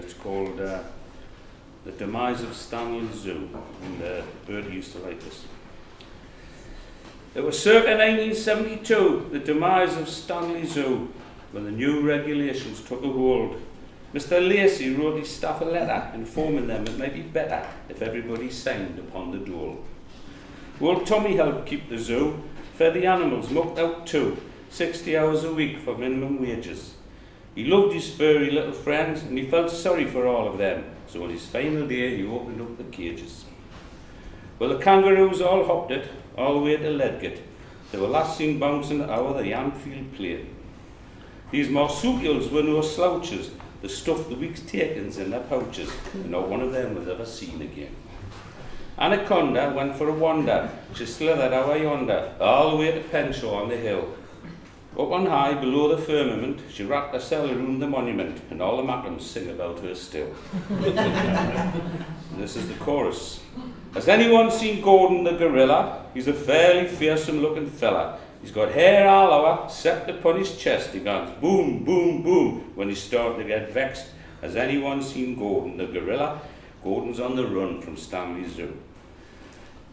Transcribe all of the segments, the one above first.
It's called The Demise of Stanley Zoo, and Bertie used to like this. It was circa 1972, the demise of Stanley Zoo, when the new regulations took a hold. Mr. Lacey wrote his staff a letter informing them it might be better if everybody signed upon the dole. Old Tommy helped keep the zoo, fed the animals, mucked out too, 60 hours a week for minimum wages. He loved his furry little friends and he felt sorry for all of them, so on his final day he opened up the cages. Well, the kangaroos all hopped it, all the way to Ledgate. They were last seen bouncing out of the Anfield plane. These marsupials were no slouches. They stuffed the week's takings in their pouches, and not one of them was ever seen again. Anaconda went for a wander. She slithered out yonder, all the way to Penshaw on the hill. Up on high, below the firmament, she wrapped herself around the monument, and all the Macrams sing about her still. This is the chorus. Has anyone seen Gordon the gorilla? He's a fairly fearsome-looking fella. He's got hair all over, except upon his chest. He goes boom, boom, boom when he's starting to get vexed. Has anyone seen Gordon the gorilla? Gordon's on the run from Stanley Zoo.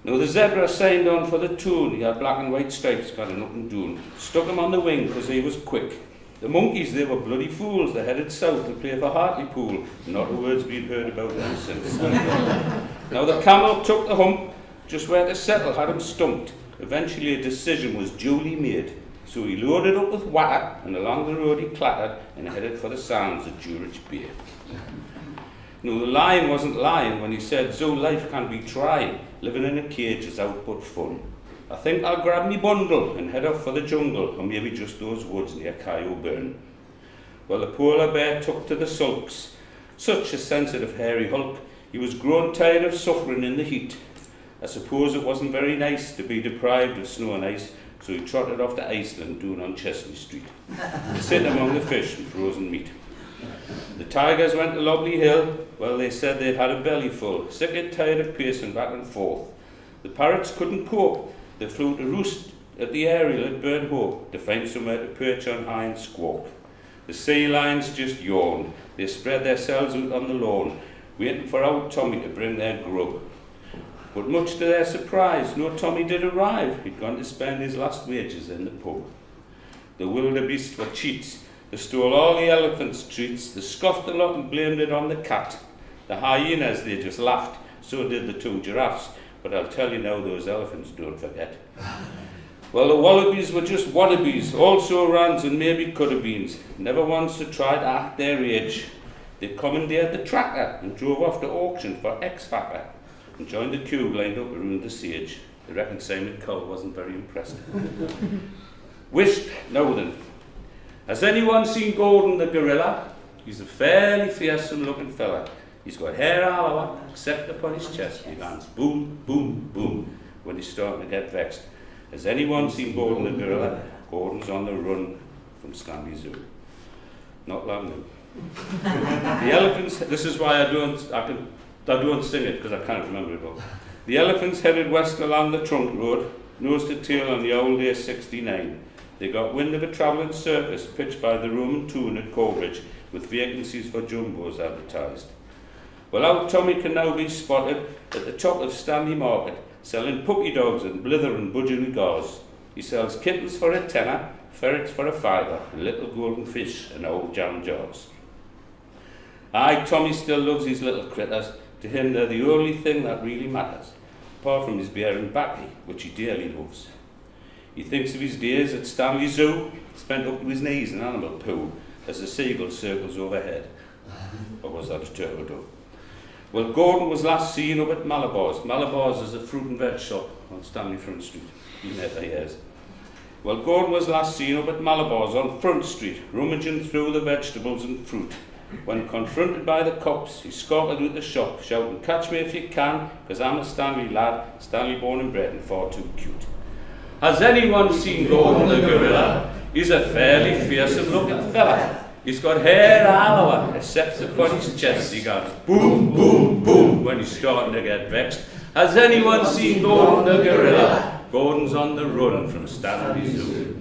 Now the zebra signed on for the tune. He had black and white stripes, got an up and down. Stuck him on the wing because he was quick. The monkeys, they were bloody fools. They headed south to play for Hartlepool. Not a word's been heard about them since. Now the camel took the hump, just where to settle, had him stumped. Eventually a decision was duly made. So he loaded up with water, and along the road he clattered and headed for the sands of Durich Bay. No, the lion wasn't lying when he said, zoo life can be tried. Living in a cage is out but fun. I think I'll grab me bundle and head off for the jungle, or maybe just those woods near Burn. Well, the polar bear took to the sulks. Such a sensitive, hairy hulk. He was grown tired of suffering in the heat. I suppose it wasn't very nice to be deprived of snow and ice, so he trotted off to Iceland, down on Chesney Street, to sit among the fish and frozen meat. The tigers went to Lobley Hill. Well, they said they'd had a belly full, sick and tired of pacing back and forth. The parrots couldn't cope. They flew to roost at the aerial at Burn Hope to find somewhere to perch on high and squawk. The sea lions just yawned. They spread themselves out on the lawn, waiting for old Tommy to bring their grub. But much to their surprise, no Tommy did arrive. He'd gone to spend his last wages in the pub. The wildebeest were cheats. They stole all the elephants' treats. They scoffed a lot and blamed it on the cat. The hyenas, they just laughed. So did the two giraffes. But I'll tell you now, those elephants don't forget. Well, the wallabies were just wannabes, also rans and maybe coulda-beens. Never once had tried to act their age. They commandeered the tractor and drove off to auction for X-Factor and joined the queue lined up around the sage. I reckon Simon Cowell wasn't very impressed. Wished, now then. Has anyone seen Gordon the gorilla? He's a fairly fearsome-looking fella. He's got hair all over, except upon his chest. He lands boom, boom, boom when he's starting to get vexed. Has anyone seen Gordon the gorilla? Gordon's on the run from Stanley Zoo. Not long now. The elephants, this is why I don't sing it, because I can't remember it all. The elephants headed west along the trunk road, nose to tail on the old A69. They got wind of a travelling circus pitched by the Roman Toon at Corbridge, with vacancies for jumbos advertised. Well, old Tommy can now be spotted at the top of Stanley Market, selling puppy dogs and blithering budgerigars. He sells kittens for a tenner, ferrets for a fiver, and little golden fish and old jam jars. Aye, Tommy still loves his little critters. To him, they're the only thing that really matters, apart from his bear and baccy, which he dearly loves. He thinks of his days at Stanley Zoo, spent up to his knees in animal poo, as the seagull circles overhead. Or was that a turtle dove? Well, Gordon was last seen up at Malabar's. Malabar's is a fruit and veg shop on Stanley Front Street. Been there for years. Well, Gordon was last seen up at Malabar's on Front Street, rummaging through the vegetables and fruit. When confronted by the cops, he scorted out the shop, shouting, "Catch me if you can, because I'm a Stanley lad, Stanley born and bred and far too cute." Has anyone seen Gordon the gorilla? He's a fairly fearsome-looking fella. He's got hair all over, except upon his chest. He goes boom, boom, boom when he's starting to get vexed. Has anyone seen Gordon the gorilla? Gordon's on the run from Stanley Zoo.